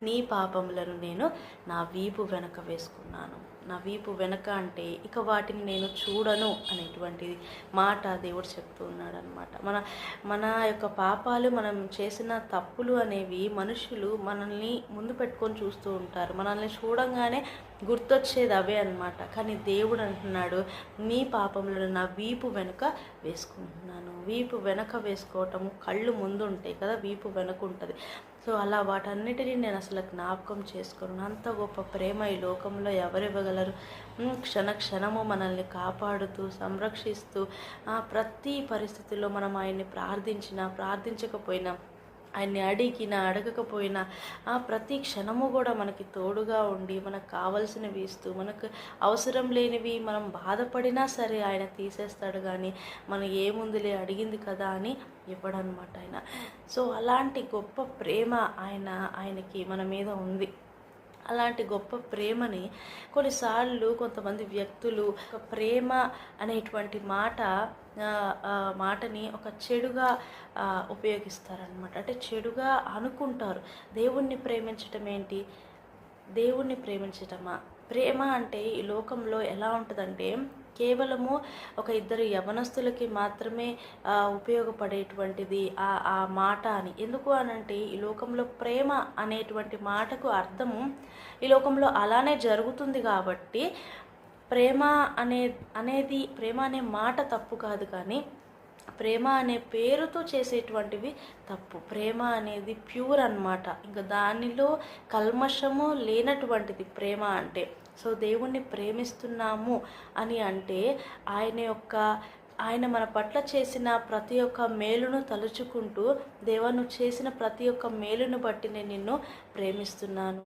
నీ పాపములను నేను నా వీపు వెనక వేసుకున్నాను. నా వీపు వెనక అంటే ఇక వాటిని నేను చూడను అనేటువంటి మాట దేవుడు చెప్తూ ఉన్నాడనమాట. మన యొక్క పాపాలు, మనం చేసిన తప్పులు అనేవి మనుషులు మనల్ని ముందు పెట్టుకొని చూస్తూ ఉంటారు. మనల్ని చూడంగానే గుర్తొచ్చేది అవే అనమాట. కానీ దేవుడు అంటున్నాడు, నీ పాపములను నా వీపు వెనుక వేసుకుంటున్నాను. వీపు వెనక వేసుకోవటం, కళ్ళు ముందు ఉంటాయి కదా, వీపు వెనక ఉంటుంది. సో అలా వాటన్నిటినీ నేను అసలు జ్ఞాపకం చేసుకోను. అంత గొప్ప ప్రేమ ఈ లోకంలో ఎవరివ్వగలరు? క్షణ క్షణము మనల్ని కాపాడుతూ, సంరక్షిస్తూ, ప్రతి పరిస్థితుల్లో మనం ఆయన్ని ప్రార్థించకపోయినా, ఆయన్ని అడగకపోయినా ప్రతి క్షణము కూడా మనకి తోడుగా ఉండి, మనకు కావలసినవి ఇస్తూ, మనకు అవసరం లేనివి మనం బాధపడినా సరే ఆయన తీసేస్తాడు. కానీ మనం ఏముందిలే, అడిగింది కదా అని ఇవ్వడనమాట ఆయన. సో అలాంటి గొప్ప ప్రేమ ఆయనకి మన మీద ఉంది. అలాంటి గొప్ప ప్రేమని కొన్నిసార్లు కొంతమంది వ్యక్తులు ఒక ప్రేమ అనేటువంటి మాటని ఒక చెడుగా ఉపయోగిస్తారనమాట. అంటే చెడుగా అనుకుంటారు. దేవుణ్ణి ప్రేమించటం ఏంటి? దేవుణ్ణి ప్రేమించటమా? ప్రేమ అంటే ఈ లోకంలో ఎలా ఉంటుందంటే, కేవలము ఒక ఇద్దరు యవనస్తులకి మాత్రమే ఉపయోగపడేటువంటిది ఆ మాట అని. ఎందుకు అనంటే, ఈ లోకంలో ప్రేమ అనేటువంటి మాటకు అర్థము ఈ లోకంలో అలానే జరుగుతుంది కాబట్టి ప్రేమ అనే మాట తప్పు కాదు, కానీ ప్రేమ అనే పేరుతో చేసేటువంటివి తప్పు. ప్రేమ అనేది ప్యూర్ అన్నమాట. ఇంకా దానిలో కల్మషము లేనటువంటిది ప్రేమ అంటే. సో దేవుణ్ణి ప్రేమిస్తున్నాము అని అంటే ఆయన మన పట్ల చేసిన ప్రతి ఒక్క మేలును తలుచుకుంటూ, దేవా నువ్వు చేసిన ప్రతి ఒక్క మేలును బట్టి నేను నిన్ను ప్రేమిస్తున్నాను.